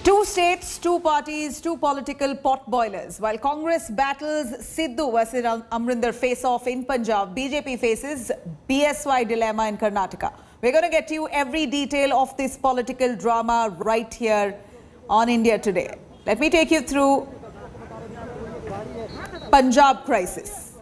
Two states, two parties, two political pot boilers. While Congress battles Sidhu versus Amrinder face-off in Punjab, BJP faces BSY dilemma in Karnataka. We're going to get you every detail of this political drama right here on India Today. Let me take you through Punjab crisis.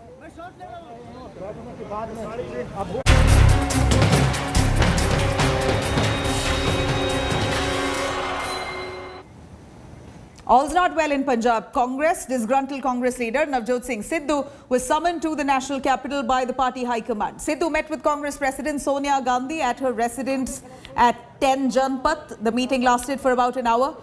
All's not well in Punjab. Congress, disgruntled Congress leader Navjot Singh Sidhu was summoned to the national capital by the party high command. Sidhu met with Congress President Sonia Gandhi at her residence at 10 Janpath. The meeting lasted for about an hour.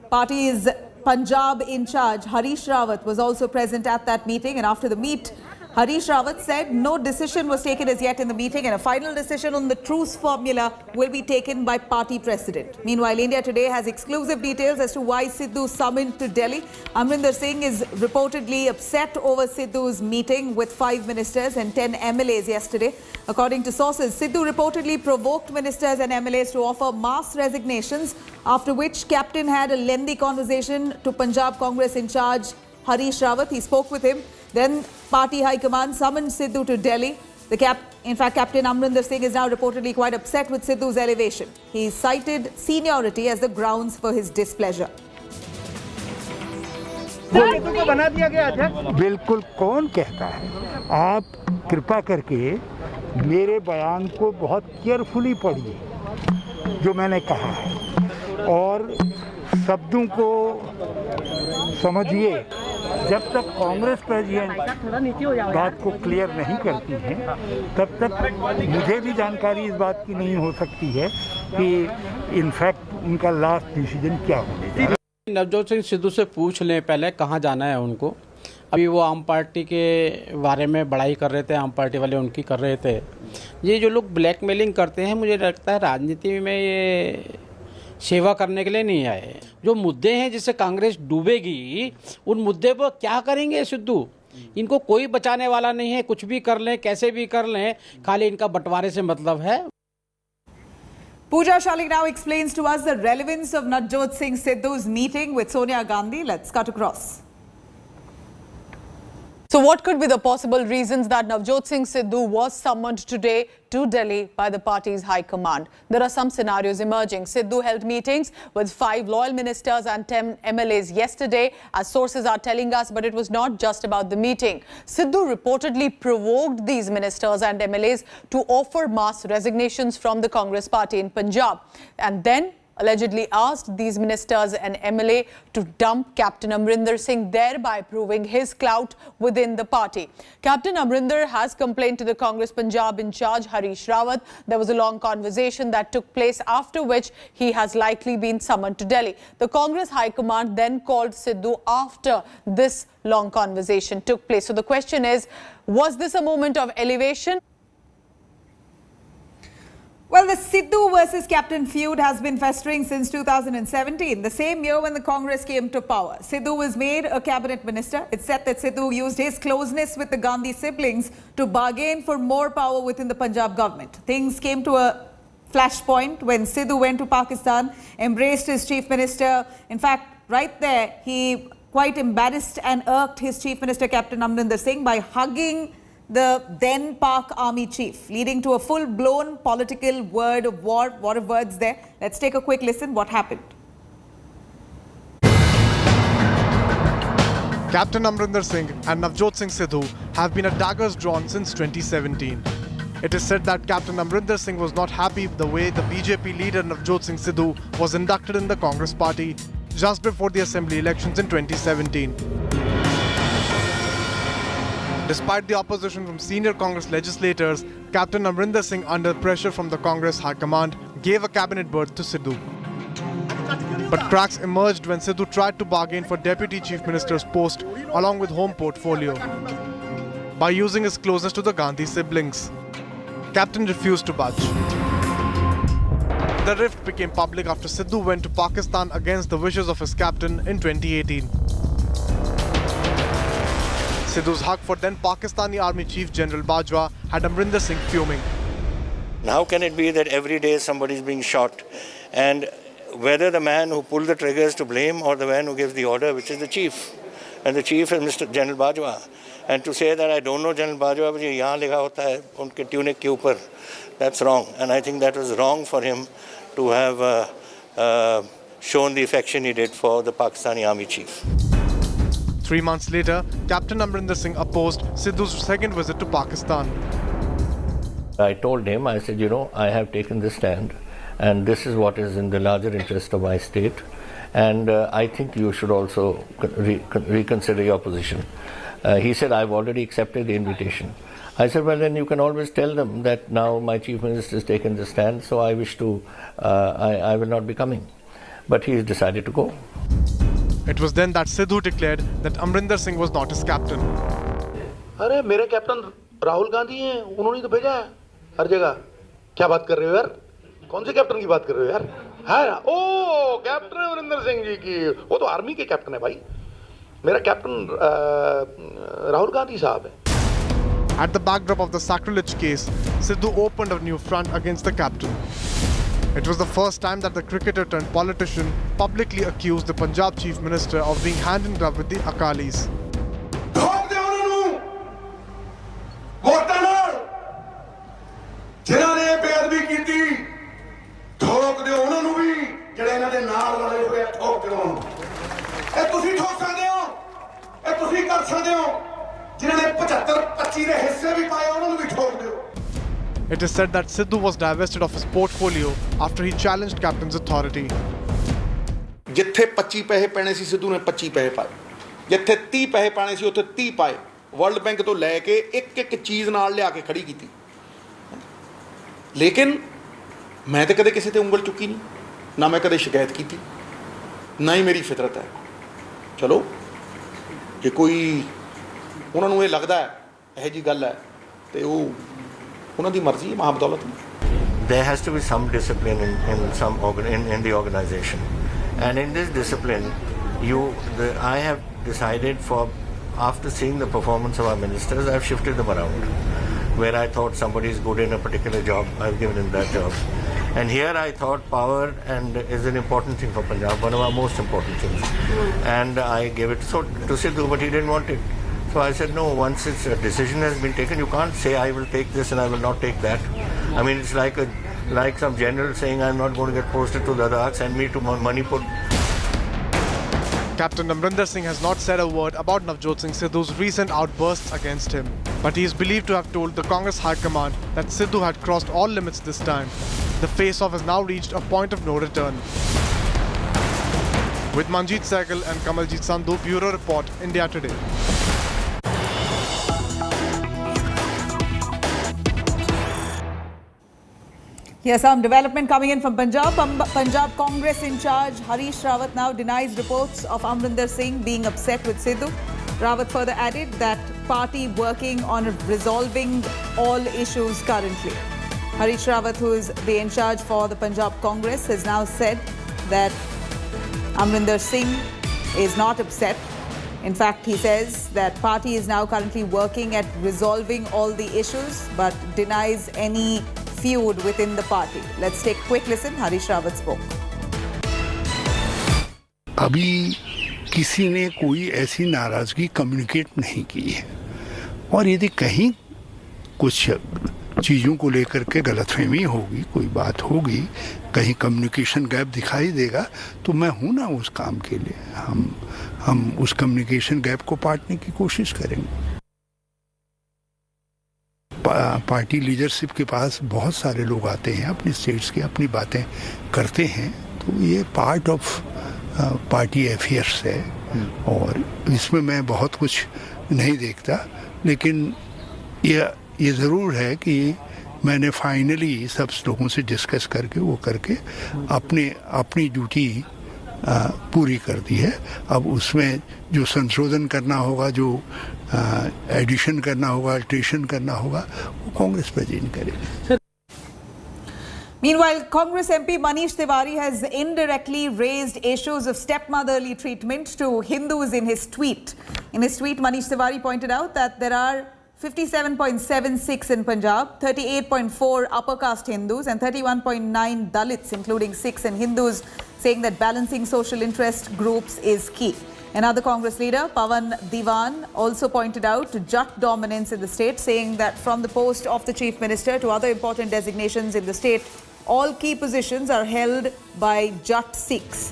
Party's Punjab in charge, Harish Rawat, was also present at that meeting, and after the meet, Harish Rawat said no decision was taken as yet in the meeting and a final decision on the truce formula will be taken by party president. Meanwhile, India Today has exclusive details as to why Sidhu summoned to Delhi. Amrinder Singh is reportedly upset over Sidhu's meeting with 5 ministers and 10 MLAs yesterday. According to sources, Sidhu reportedly provoked ministers and MLAs to offer mass resignations, after which Captain had a lengthy conversation to Punjab Congress in charge Harish Rawat. He spoke with him. Then party high command summoned Sidhu to Delhi. In fact, Captain Amrinder Singh is now reportedly quite upset with Sidhu's elevation. He cited seniority as the grounds for his displeasure. बिल्कुल कौन कहता है? आप कृपा करके मेरे बयान को बहुत केयरफुली पढ़िए जो मैंने कहा है और शब्दों को समझिए। जब तक कांग्रेस प्रेसिडेंट बात को क्लियर नहीं करती है तब तक मुझे भी जानकारी इस बात की नहीं हो सकती है कि इनफैक्ट उनका लास्ट डिसीजन क्या होने जा रहा है। नवजोत सिंह सिद्धू से पूछ लें पहले कहाँ जाना है उनको। अभी वो आम पार्टी के बारे में बड़ाई कर रहे थे, आम पार्टी वाले उनकी कर रहे थे। ये जो लोग ब्लैकमेलिंग करते हैं, मुझे लगता है राजनीति में ये सेवा करने के लिए नहीं आए। जो मुद्दे हैं जिससे कांग्रेस डूबेगी, उन मुद्दे पर क्या करेंगे सिद्धू? इनको कोई बचाने वाला नहीं है। कुछ भी कर लें, कैसे भी कर लें, खाली इनका बंटवारे से मतलब है। Pooja Shalik now explains to us the relevance of Navjot Singh Sidhu's meeting with Sonia Gandhi. Let's cut across. So what could be the possible reasons that Navjot Singh Sidhu was summoned today to Delhi by the party's high command? There are some scenarios emerging. Sidhu held meetings with 5 loyal ministers and 10 MLAs yesterday, as sources are telling us, but it was not just about the meeting. Sidhu reportedly provoked these ministers and MLAs to offer mass resignations from the Congress party in Punjab, and then allegedly asked these ministers and MLA to dump Captain Amrinder Singh, thereby proving his clout within the party. Captain Amrinder has complained to the Congress Punjab in charge, Harish Rawat. There was a long conversation that took place, after which he has likely been summoned to Delhi. The Congress High Command then called Sidhu after this long conversation took place. So the question is, was this a moment of elevation? Well, the Sidhu versus Captain feud has been festering since 2017, the same year when the Congress came to power. Sidhu was made a cabinet minister. It's said that Sidhu used his closeness with the Gandhi siblings to bargain for more power within the Punjab government. Things came to a flashpoint when Sidhu went to Pakistan, embraced his chief minister. In fact, right there, he quite embarrassed and irked his chief minister, Captain Amrinder Singh, by hugging the then Pak Army chief, leading to a full-blown political word of war. What of words there? Let's take a quick listen. What happened? Captain Amrinder Singh and Navjot Singh Sidhu have been at daggers drawn since 2017. It is said that Captain Amrinder Singh was not happy with the way the BJP leader Navjot Singh Sidhu was inducted in the Congress party just before the assembly elections in 2017. Despite the opposition from senior Congress legislators, Captain Amrinder Singh, under pressure from the Congress High Command, gave a cabinet berth to Sidhu. But cracks emerged when Sidhu tried to bargain for Deputy Chief Minister's post along with home portfolio by using his closeness to the Gandhi siblings. Captain refused to budge. The rift became public after Sidhu went to Pakistan against the wishes of his captain in 2018. Sidhu's hug for then Pakistani Army Chief General Bajwa had Amrinder Singh fuming. How can it be that every day somebody is being shot and whether the man who pulled the trigger is to blame or the man who gives the order, which is the chief. And the chief is Mr. General Bajwa. And to say that I don't know General Bajwa, but यहाँ लिखा होता है उनके tunic के ऊपर, that's wrong. And I think that was wrong for him to have shown the affection he did for the Pakistani army chief. 3 months later, Captain Amrinder Singh opposed Sidhu's second visit to Pakistan. I told him, I said, I have taken this stand and this is what is in the larger interest of my state, and I think you should also reconsider your position. He said, I've already accepted the invitation. I said, well, then you can always tell them that now my chief minister has taken this stand, so I wish to, I will not be coming. But he has decided to go. It was then that Sidhu declared that Amrinder Singh was not his captain. अरे मेरे captain Rahul Gandhi हैं, उन्होंने तो भेजा है हर जगह. क्या बात कर रहे हो यार? कौन से कैप्टन की बात कर रहे हो यार? है ओ कैप्टन अमरिंदर सिंह जी की, वो तो आर्मी के कैप्टन है भाई. मेरा कैप्टन राहुल गांधी साहब है. At the backdrop of the sacrilege case, Sidhu opened a new front against the captain. It was the first time that the cricketer turned politician publicly accused the Punjab chief minister of being hand in glove with the Akalis. It is said that Sidhu was divested of his portfolio after he challenged captain's authority. ਜਿੱਥੇ 25 ਪੈਸੇ ਪੈਣੇ ਸੀ ਸਿੱਧੂ ਨੇ 25 ਪੈਸੇ ਪਾਏ, ਜਿੱਥੇ 30 ਪੈਸੇ ਪਾਣੇ ਸੀ ਉੱਥੇ 30 ਪਾਏ. ਵਰਲਡ ਬੈਂਕ ਤੋਂ ਲੈ ਕੇ ਇੱਕ ਇੱਕ ਚੀਜ਼ ਨਾਲ ਲਿਆ ਕੇ ਖੜੀ ਕੀਤੀ. ਲੇਕਿਨ ਮੈਂ ਤਾਂ ਕਦੇ ਕਿਸੇ ਤੇ ਉਂਗਲ ਚੁੱਕੀ ਨਹੀਂ, ਨਾ ਮੈਂ ਕਦੇ ਸ਼ਿਕਾਇਤ ਕੀਤੀ, ਨਾ ਹੀ ਮੇਰੀ ਫਿਤਰਤ ਹੈ. ਚਲੋ ਜੇ ਕੋਈ ਉਹਨਾਂ ਨੂੰ ਇਹ ਲੱਗਦਾ ਹੈ ਇਹੋ ਜਿਹੀ ਗੱਲ ਹੈ ਤੇ ਉਹ ਉਹਨਾਂ ਦੀ ਮਰਜ਼ੀ ਹੈ, ਮਹਾਬਦੌਲਤ ਨਹੀਂ. There has to be some discipline in the organization, and in this discipline, I have decided after seeing the performance of our ministers, I've shifted them around. Where I thought somebody is good in a particular job, I've given him that job. And here I thought power is an important thing for Punjab, one of our most important things. And I gave it to Sidhu, but he didn't want it. So I said, no, once a decision has been taken, you can't say I will take this and I will not take that. I mean, it's like some general saying, I'm not going to get posted to Ladakh, send me to Manipur. Captain Amrinder Singh has not said a word about Navjot Singh Sidhu's recent outbursts against him. But he is believed to have told the Congress High Command that Sidhu had crossed all limits this time. The face-off has now reached a point of no return. With Manjeet Sehgal and Kamaljeet Sandhu, Bureau Report, India Today. Yes, some development coming in from Punjab. Punjab Congress in charge Harish Rawat now denies reports of Amrinder Singh being upset with Sidhu. Rawat further added that party working on resolving all issues currently. Harish Rawat, who is the in charge for the Punjab Congress, has now said that Amrinder Singh is not upset. In fact, he says that party is now currently working at resolving all the issues, but denies any feud within the party. Let's take a quick listen. Harish Rawat spoke. अभी किसी ने कोई ऐसी नाराजगी communicate नहीं की है, और यदि कहीं कुछ चीज़ों को लेकर के गलतफहमी होगी, कोई बात होगी, कहीं कम्युनिकेशन गैप दिखाई देगा, तो मैं हूं ना उस काम के लिए. हम उस कम्युनिकेशन गैप को पाटने की कोशिश करेंगे. पार्टी लीडरशिप के पास बहुत सारे लोग आते हैं, अपने स्टेट्स की अपनी बातें करते हैं, तो ये पार्ट ऑफ पार्टी अफेयर्स है, और इसमें मैं बहुत कुछ नहीं देखता. लेकिन ये ज़रूर है कि मैंने फाइनली सब लोगों से डिस्कस करके अपनी ड्यूटी पूरी कर दी है. अब उसमें जो संशोधन करना होगा, जो एडिशन करना होगा, अल्ट्रेशन करना होगा, वो कांग्रेस प्रेजेंट करेगी. Meanwhile, Congress MP Manish Tiwari has indirectly raised issues of stepmotherly treatment to Hindus in his tweet. In his tweet, Manish Tiwari pointed out that there are 57.76 in Punjab, 38.4 upper caste Hindus and 31.9 Dalits, including Sikhs and Hindus saying that balancing social interest groups is key. Another Congress leader, Pawan Diwan, also pointed out Jat dominance in the state, saying that from the post of the Chief Minister to other important designations in the state, all key positions are held by Jat Sikhs.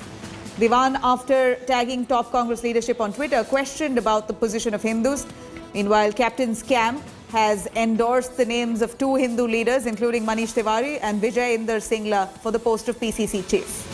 Diwan, after tagging top Congress leadership on Twitter, questioned about the position of Hindus. Meanwhile, Captain's camp has endorsed the names of two Hindu leaders, including Manish Tiwari and Vijay Inder Singla, for the post of PCC chief.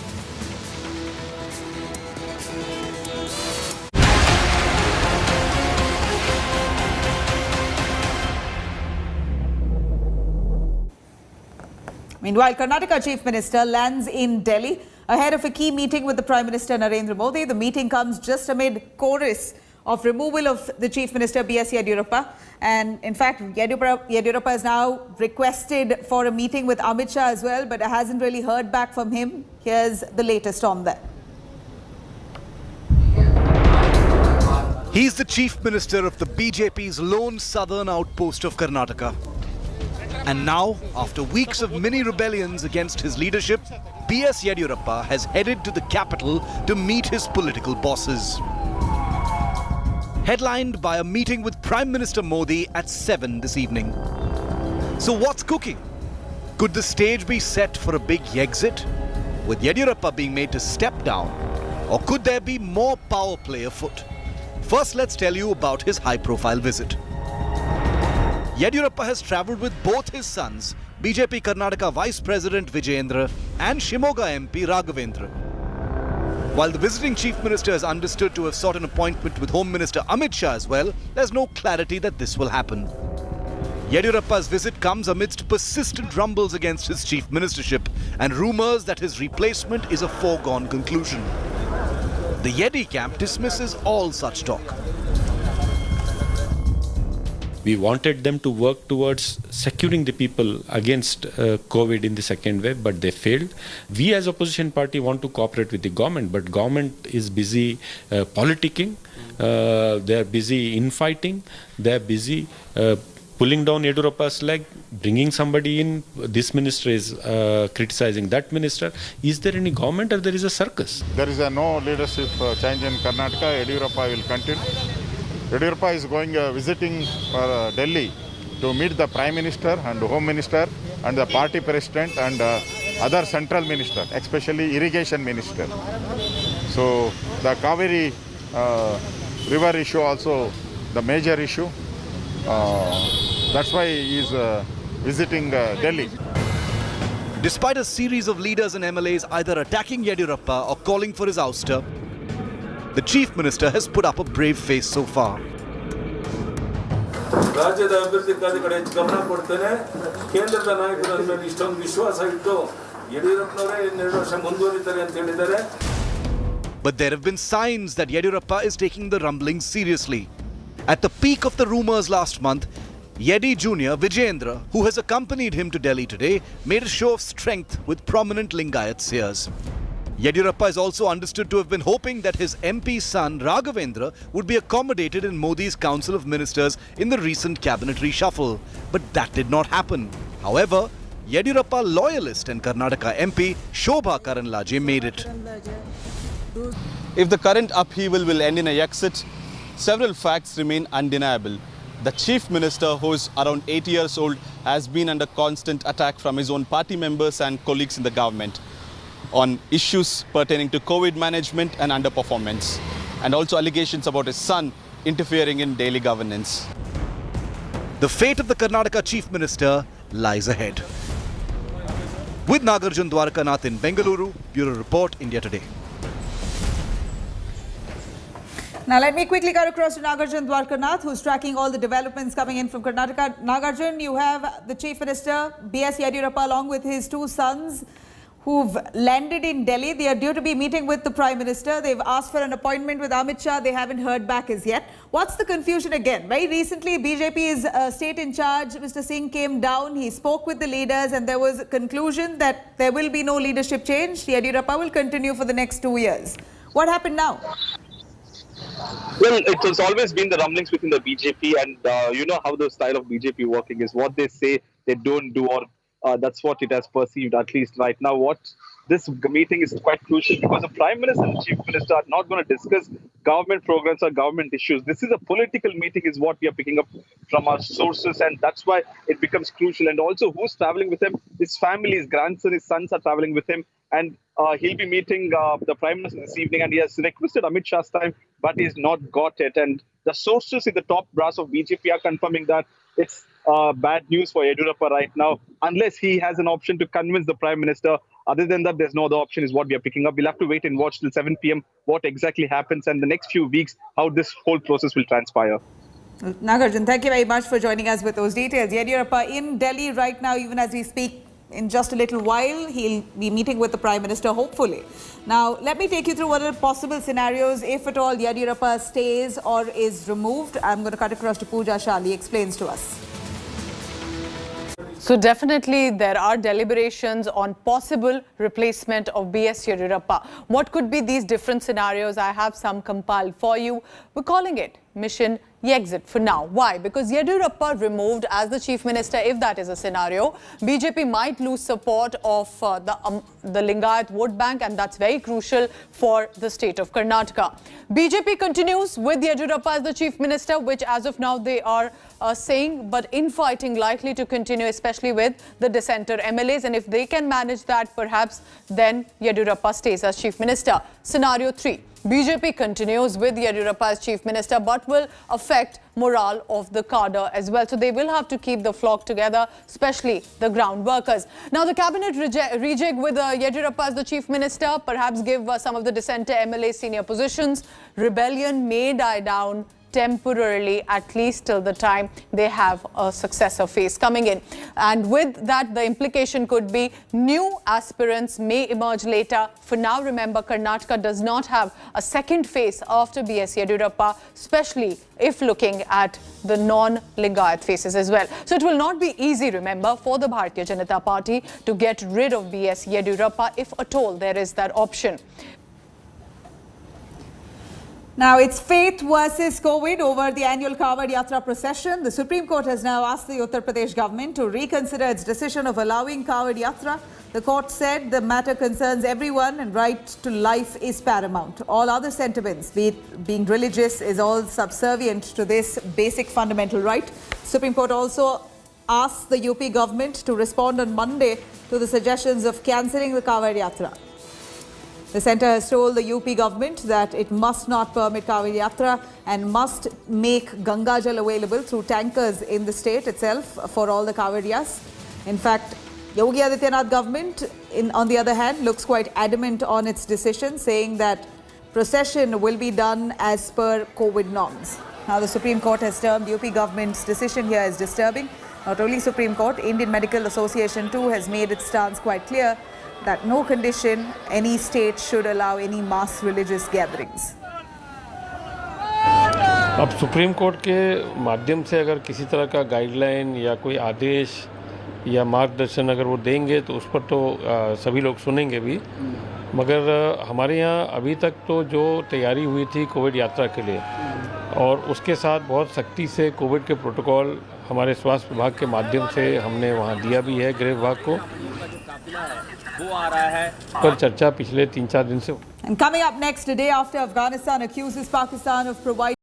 Meanwhile, Karnataka Chief Minister lands in Delhi ahead of a key meeting with the Prime Minister Narendra Modi. The meeting comes just amid chorus of removal of the Chief Minister B.S. Yediyurappa. And in fact, Yediyurappa has now requested for a meeting with Amit Shah as well, but hasn't really heard back from him. Here's the latest on that. He's the Chief Minister of the BJP's lone southern outpost of Karnataka. And now, after weeks of mini rebellions against his leadership, B.S. Yediyurappa has headed to the capital to meet his political bosses. Headlined by a meeting with Prime Minister Modi at 7 this evening. So what's cooking? Could the stage be set for a big exit, with Yediyurappa being made to step down? Or could there be more power play afoot? First, let's tell you about his high-profile visit. Yediyurappa has travelled with both his sons, BJP Karnataka Vice President Vijayendra and Shimoga MP Raghavendra. While the visiting Chief Minister is understood to have sought an appointment with Home Minister Amit Shah as well, there's no clarity that this will happen. Yediyurappa's visit comes amidst persistent rumbles against his chief ministership and rumours that his replacement is a foregone conclusion. The Yedi camp dismisses all such talk. We wanted them to work towards securing the people against COVID in the second wave, but they failed. We as opposition party want to cooperate with the government, but government is busy politicking, they are busy infighting, they are busy pulling down Yediyurappa's leg, bringing somebody in. This minister is criticizing that minister. Is there any government or there is a circus? There is no leadership change in Karnataka. Yediyurappa will continue. Yediyurappa is going visiting Delhi to meet the Prime Minister and the Home Minister and the party president and other central minister, especially irrigation minister. So the Kaveri river issue also the major issue. That's why he is visiting Delhi. Despite a series of leaders and MLAs either attacking Yediyurappa or calling for his ouster, the Chief Minister has put up a brave face so far. But there have been signs that Yediyurappa is taking the rumblings seriously. At the peak of the rumours last month, Yedi Jr. Vijayendra, who has accompanied him to Delhi today, made a show of strength with prominent Lingayat seers. Yediyurappa is also understood to have been hoping that his MP son Raghavendra would be accommodated in Modi's Council of Ministers in the recent cabinet reshuffle. But that did not happen. However, Yediyurappa loyalist and Karnataka MP Shobha Karanlaje made it. If the current upheaval will end in a exit, several facts remain undeniable. The Chief Minister, who is around 80 years old, has been under constant attack from his own party members and colleagues in the government on issues pertaining to COVID management and underperformance, and also allegations about his son interfering in daily governance. The fate of the Karnataka Chief Minister lies ahead. With Nagarjun Dwarkanath in Bengaluru, Bureau Report, India Today. Now let me quickly cut across to Nagarjun Dwarkanath, who's tracking all the developments coming in from Karnataka. Nagarjun, you have the Chief Minister, B.S. Yediyurappa, along with his two sons, who've landed in Delhi. They are due to be meeting with the Prime Minister. They've asked for an appointment with Amit Shah. They haven't heard back as yet. What's the confusion again? Very recently, BJP's state in charge, Mr. Singh, came down. He spoke with the leaders and there was a conclusion that there will be no leadership change. Yediyurappa will continue for the next 2 years. What happened now? Well, it has always been the rumblings within the BJP, and you know how the style of BJP working is. What they say, they don't do, or That's what it has perceived, at least right now. What this meeting is quite crucial because the Prime Minister and the Chief Minister are not going to discuss government programs or government issues. This is a political meeting, is what we are picking up from our sources, and that's why it becomes crucial. And also, who's traveling with him? His family, his grandson, his sons are traveling with him, and he'll be meeting the Prime Minister this evening, and he has requested Amit Shah's time, but he's not got it. And the sources in the top brass of BJP are confirming that it's bad news for Yediyurappa right now, unless he has an option to convince the Prime Minister. Other than that, there's no other option, is what we are picking up. We'll have to wait and watch till 7 p.m. what exactly happens, and the next few weeks, how this whole process will transpire. Nagarjun, thank you very much for joining us with those details. Yediyurappa in Delhi right now, even as we speak. In just a little while, he'll be meeting with the Prime Minister, hopefully. Now, let me take you through what are possible scenarios if at all Yediyurappa stays or is removed. I'm going to cut across to Pooja Shali, explains to us. So definitely there are deliberations on possible replacement of B.S. Yediyurappa. What could be these different scenarios? I have some compiled for you. We're calling it Mission Exit for now. Why? Because Yediyurappa removed as the Chief Minister, if that is a scenario, BJP might lose support of the Lingayat vote bank, and that's very crucial for the state of Karnataka. BJP continues with Yediyurappa as the Chief Minister, which as of now they are saying, but infighting likely to continue, especially with the dissenter MLAs, and if they can manage that, perhaps then Yediyurappa stays as Chief Minister. Scenario 3. BJP continues with Yediyurappa as Chief Minister, but will affect morale of the cadre as well. So they will have to keep the flock together, especially the ground workers. Now, the cabinet rejig with Yediyurappa as the Chief Minister, perhaps give some of the dissenter MLA senior positions. Rebellion may die down temporarily, at least till the time they have a successor phase coming in. And with that, the implication could be new aspirants may emerge later. For now, remember, Karnataka does not have a second phase after B.S. Yediyurappa, especially if looking at the non-Lingayat faces as well. So it will not be easy, remember, for the Bharatiya Janata Party to get rid of B.S. Yediyurappa, if at all there is that option. Now, it's faith versus COVID over the annual Kawad Yatra procession. The Supreme Court has now asked the Uttar Pradesh government to reconsider its decision of allowing Kawad Yatra. The court said the matter concerns everyone and right to life is paramount. All other sentiments, be it being religious, is all subservient to this basic fundamental right. Supreme Court also asked the UP government to respond on Monday to the suggestions of cancelling the Kawad Yatra. The centre has told the UP government that it must not permit Kawad Yatra and must make Ganga Jal available through tankers in the state itself for all the Kawadiyas. In fact, Yogi Adityanath government, on the other hand, looks quite adamant on its decision, saying that procession will be done as per COVID norms. Now, the Supreme Court has termed UP government's decision here as disturbing. Not only Supreme Court, Indian Medical Association too has made its stance quite clear that no condition any state should allow any mass religious gatherings. अब supreme court के माध्यम से अगर किसी तरह का guideline या कोई आदेश या मार्गदर्शन अगर वो देंगे तो उस पर तो सभी लोग सुनेंगे भी, मगर हमारे यहाँ अभी तक तो जो तैयारी हुई थी कोविड यात्रा के लिए और उसके साथ बहुत सख्ती से कोविड के प्रोटोकॉल हमारे स्वास्थ्य विभाग के माध्यम से हमने वहाँ दिया भी है गृह विभाग को, वो आ रहा है पर चर्चा पिछले 3-4 दिन से. And coming up next, a day after Afghanistan accuses Pakistan of providing